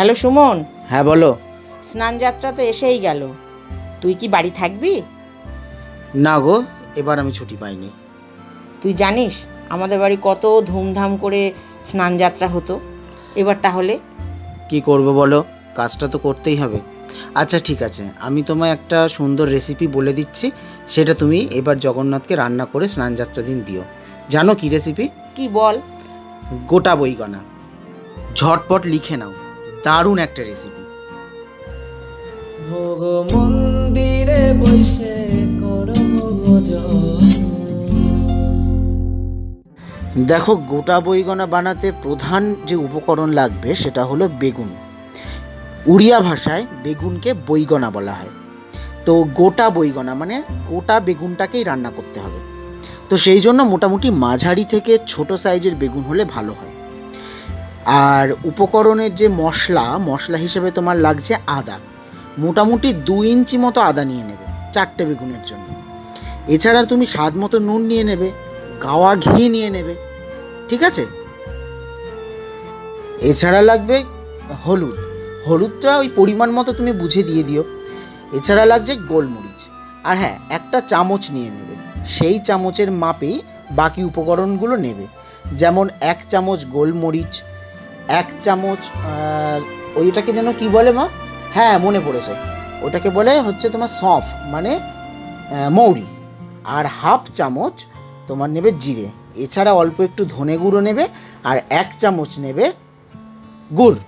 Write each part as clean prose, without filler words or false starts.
Hello Suman. হ্যাঁ বলো। স্নানযাত্রা তো এসেই গেল, তুই কি বাড়ি থাকবি? না গো, এবার আমি ছুটি পাইনি। তুই জানিস আমাদের বাড়ি কত ধুমধাম করে স্নানযাত্রা হতো। এবার তাহলে কি করব বলো, কাজটা তো করতেই হবে। আচ্ছা ঠিক আছে, আমি তোমায় একটা সুন্দর রেসিপি বলে দিচ্ছি, সেটা তুমি এবার জগন্নাথকে রান্না করে স্নানযাত্রা দিন দিও। জানো কি রেসিপি? কি বল? গোটা বইগনা। ঝটপট লিখে নাও, দারুণ একটা রেসিপি। ভোগ মন্দিরে বসে করো দেখো, গোটা বইগনা বানাতে প্রধান যে উপকরণ লাগবে সেটা হলো বেগুন। উড়িয়া ভাষায় বেগুনকে বইগনা বলা হয়। তো গোটা বইগনা মানে গোটা বেগুনটাকেই রান্না করতে হবে। তো সেই জন্য মোটামুটি মাঝারি থেকে ছোট সাইজের বেগুন হলে ভালো হয়। আর উপকরণের যে মশলা হিসেবে তোমার লাগছে আদা। মোটামুটি 2 ইঞ্চি মতো আদা নিয়ে নেবে 4টে বেগুনের জন্য। এছাড়া তুমি স্বাদ মতো নুন নিয়ে নেবে, গাওয়া ঘি নিয়ে নেবে, ঠিক আছে? এছাড়া লাগবে হলুদ। হলুদটা ওই পরিমাণ মতো তুমি বুঝে দিয়ে দিও। এছাড়া লাগছে গোলমরিচ। আর হ্যাঁ, একটা চামচ নিয়ে নেবে, সেই চামচের মাপেই বাকি উপকরণগুলো নেবে। যেমন 1 চামচ গোলমরিচ, 1 চামচ ওইটাকে যেন কি বলে মা? হ্যাঁ মনে পড়েছে, ওটাকে বলে হচ্ছে তোমার সফ মানে মৌরি। আর 1/2 চামচ তোমার নেবে জিরে। এছাড়া অল্প একটু ধনে গুঁড়ো নেবে, আর 1 চামচ নেবে গুড়।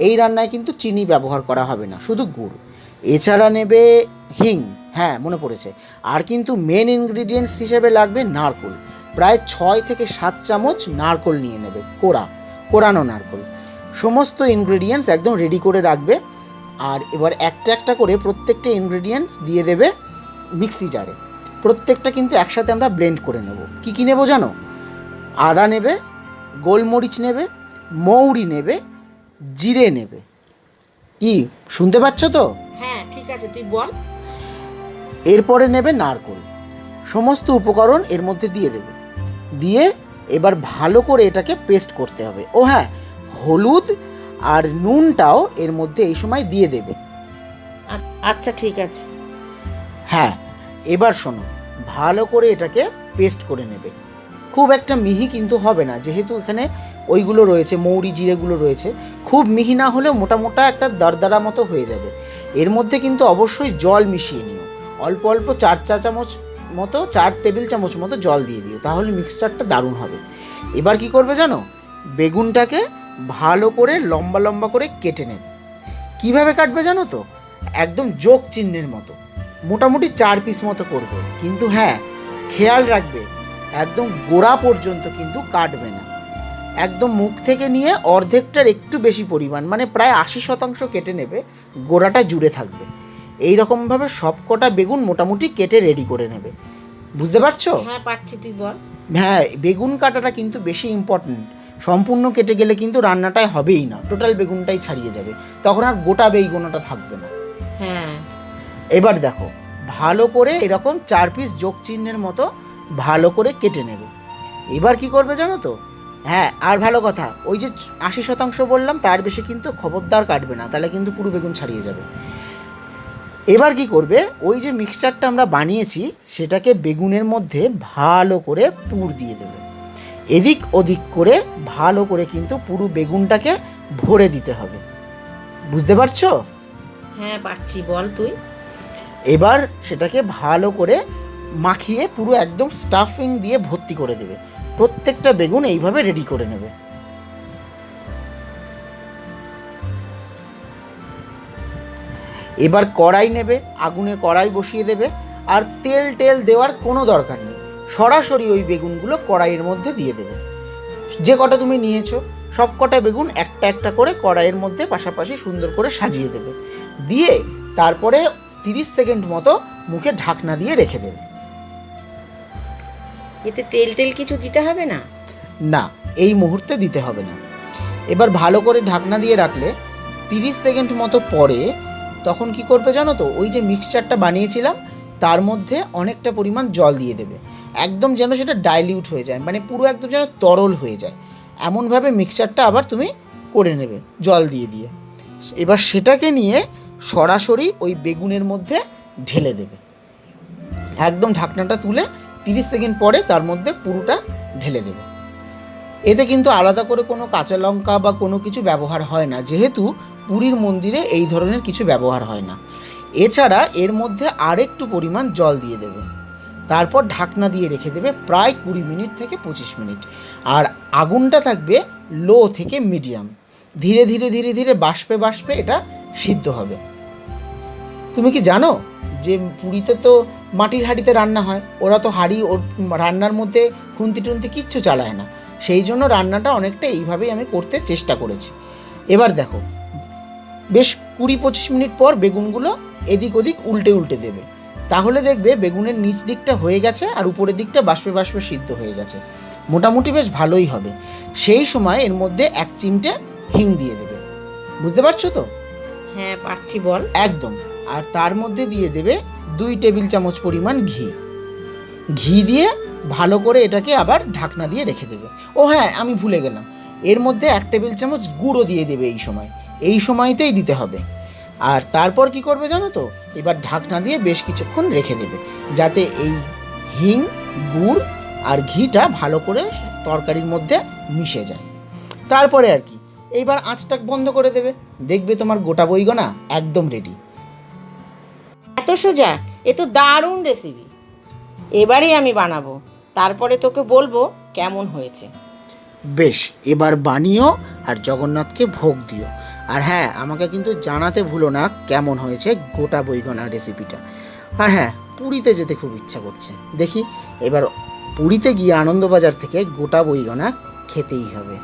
এই রান্নায় কিন্তু চিনি ব্যবহার করা হবে না, শুধু গুড়। এছাড়া নেবে হিং, হ্যাঁ মনে পড়েছে। আর কিন্তু মেন ইনগ্রিডিয়েন্টস হিসেবে লাগবে নারকেল। প্রায় 6 থেকে 7 চামচ নারকেল নিয়ে নেবে, কোরানো নারকেল। সমস্ত ইনগ্রিডিয়েন্টস একদম রেডি করে রাখবে। আর এবার একটা একটা করে প্রত্যেকটা ইনগ্রিডিয়েন্টস দিয়ে দেবে মিক্সি জারে। প্রত্যেকটা কিন্তু একসাথে আমরা ব্লেন্ড করে নেব। কী কী নেবো জানো? আদা নেবে, গোলমরিচ নেবে, মৌরি নেবে, জিরে নেবে। কি শুনতে পাচ্ছ তো? হ্যাঁ ঠিক আছে, তুই বল। এরপরে নেবে নারকেল। সমস্ত উপকরণ এর মধ্যে দিয়ে দেবে। দিয়ে এবার ভালো করে এটাকে পেস্ট করতে হবে। ও হ্যাঁ, হলুদ আর নুনটাও এর মধ্যে এই সময় দিয়ে দেবে। আচ্ছা ঠিক আছে। হ্যাঁ, এবার শোনো, ভালো করে এটাকে পেস্ট করে নেবে। খুব একটা মিহি কিন্তু হবে না, যেহেতু এখানে ওইগুলো রয়েছে, মৌরি জিরেগুলো রয়েছে। খুব মিহি না হলেও মোটা একটা দরদরা মতো হয়ে যাবে। এর মধ্যে কিন্তু অবশ্যই জল মিশিয়ে নিও। অল্প অল্প 4 টেবিল চামচ মতো জল দিয়ে দিও, তাহলে মিক্সচারটা দারুণ হবে। এবার কি করবে জানো? বেগুনটাকে ভালো করে লম্বা লম্বা করে কেটে নেবে। কিভাবে কাটবে জানো তো? একদম যোগ চিহ্নের মতো, মোটামুটি 4 পিস মতো করবে। কিন্তু হ্যাঁ, খেয়াল রাখবে একদম গোড়া পর্যন্ত কিন্তু কাটবে না। একদম মুখ থেকে নিয়ে অর্ধেকটার একটু বেশি পরিমাণ, মানে প্রায় 80% কেটে নেবে, গোড়াটা জুড়ে থাকবে। এই রকমভাবে সবকটা বেগুন মোটামুটি কেটে রেডি করে নেবে। বুঝতে পারছো? হ্যাঁ পারছি, তুই বল। হ্যাঁ, বেগুন কাটাটা কিন্তু বেশি ইম্পর্টেন্ট। সম্পূর্ণ কেটে গেলে কিন্তু রান্নাটাই হবেই না, টোটাল বেগুনটাই ছাড়িয়ে যাবে, তখন আর গোটা বেগুনটা থাকবে না। হ্যাঁ, এবার দেখো, ভালো করে এরকম 4 পিস যোগ চিহ্নের মতো ভালো করে কেটে নেবে। এবার কি করবে জানো তো? হ্যাঁ, আর ভালো কথা, ওই যে 80% বললাম, তার বেশি কিন্তু খবরদার কাটবে না, তাহলে কিন্তু পুরো বেগুন ছাড়িয়ে যাবে। এবার কি করবে? ওই যে মিক্সচারটা আমরা বানিয়েছি সেটাকে বেগুনের মধ্যে ভালো করে পুর দিয়ে দেবে। এদিক ওদিক করে ভালো করে কিন্তু পুরো বেগুনটাকে ভরে দিতে হবে। বুঝতে পারছো? হ্যাঁ পারছি, বল তুই। এবার সেটাকে ভালো করে মাখিয়ে পুরো একদম স্টাফিং দিয়ে ভর্তি করে দেবে। প্রত্যেকটা বেগুন এইভাবে রেডি করে নেবে। এবার কড়াই নেবে, আগুনে কড়াই বসিয়ে দেবে। আর তেল দেওয়ার কোনো দরকার নেই, সরাসরি ওই বেগুনগুলো কড়াইয়ের মধ্যে দিয়ে দেবে। যে কটা তুমি নিয়েছো সব কটা বেগুন একটা একটা করে কড়াইয়ের মধ্যে পাশাপাশি সুন্দর করে সাজিয়ে দেবে। দিয়ে তারপরে 30 সেকেন্ড মতো মুখে ঢাকনা দিয়ে রেখে দেবে। এতে তেল কিছু দিতে হবে না? না, এই মুহূর্তে দিতে হবে না। এবার ভালো করে ঢাকনা দিয়ে রাখলে 30 সেকেন্ড মতো পরে তখন কি করবে জানো তো? ওই যে মিক্সচারটা বানিয়েছিলাম তার মধ্যে অনেকটা পরিমাণ জল দিয়ে দেবে, একদম যেন সেটা ডাইলিউট হয়ে যায়, মানে পুরো একদম যেন তরল হয়ে যায়। এমনভাবে মিক্সচারটা আবার তুমি করে নেবে জল দিয়ে দিয়ে। এবার সেটাকে নিয়ে সরাসরি ওই বেগুনের মধ্যে ঢেলে দেবে। একদম ঢাকনাটা তুলে 30 সেকেন্ড পরে তার মধ্যে পুরোটা ঢেলে দেবে। এতে কিন্তু আলাদা করে কোনো কাঁচা লঙ্কা বা কোনো কিছু ব্যবহার হয় না, যেহেতু পুরীর মন্দিরে এই ধরনের কিছু ব্যবহার হয় না। এছাড়া এর মধ্যে আরেকটু পরিমাণ জল দিয়ে দেবে, তারপর ঢাকনা দিয়ে রেখে দেবে প্রায় 20 মিনিট থেকে 25 মিনিট। আর আগুনটা থাকবে লো থেকে মিডিয়াম। ধীরে ধীরে ধীরে ধীরে বাষ্পে বাষ্পে এটা সিদ্ধ হবে। তুমি কি জানো যে পুরীতে তো মাটির হাঁড়িতে রান্না হয়, ওরা তো হাঁড়ি ওর রান্নার মধ্যে খুন্তি টুন্তি কিচ্ছু চালায় না, সেই জন্য রান্নাটা অনেকটা এইভাবেই আমি করতে চেষ্টা করেছি। এবার দেখো, বেশ 20-25 মিনিট পর বেগুনগুলো এদিক ওদিক উল্টে উল্টে দেবে, তাহলে দেখবে বেগুনের নিচ দিকটা হয়ে গেছে আর উপরের দিকটা বাষ্পে বাষ্পে সিদ্ধ হয়ে গেছে, মোটামুটি বেশ ভালোই হবে। সেই সময় এর মধ্যে 1 চিমটে হিং দিয়ে দেবে। বুঝতে পারছো তো? হ্যাঁ পারছি, বল। একদম। আর তার মধ্যে দিয়ে দেবে 2 টেবিল চামচ পরিমাণ ঘি দিয়ে ভালো করে এটাকে আবার ঢাকনা দিয়ে রেখে দেবে। ও হ্যাঁ, আমি ভুলে গেলাম, এর মধ্যে 1 টেবিল চামচ গুঁড়ো দিয়ে দেবে। এই সময়তেই দিতে হবে। আর তারপর কি করবে জানো তো, এবার ঢাকনা দিয়ে বেশ কিছুক্ষণ রেখে দেবে, যাতে এই হিং, গুড় আর ঘিটা ভালো করে তরকারির মধ্যে মিশে যায়। তারপরে আর কি, এইবার আঁচটা বন্ধ করে দেবে, দেখবে তোমার গোটা বৈগনা একদম রেডি। এত সোজা? এ তো দারুণ রেসিপি। এবারেই আমি বানাবো, তারপরে তোকে বলবো কেমন হয়েছে। বেশ, এবার বানিও আর জগন্নাথকে ভোগ দিও। আর হ্যাঁ, আমাকে কিন্তু জানাতে ভুলো না কেমন হয়েছে গোটা বৈগনা রেসিপিটা। আর হ্যাঁ, পুরীতে যেতে খুব ইচ্ছা করছে, দেখি এবার পুরীতে গিয়ে আনন্দবাজার থেকে গোটা বৈগনা খেতেই হবে।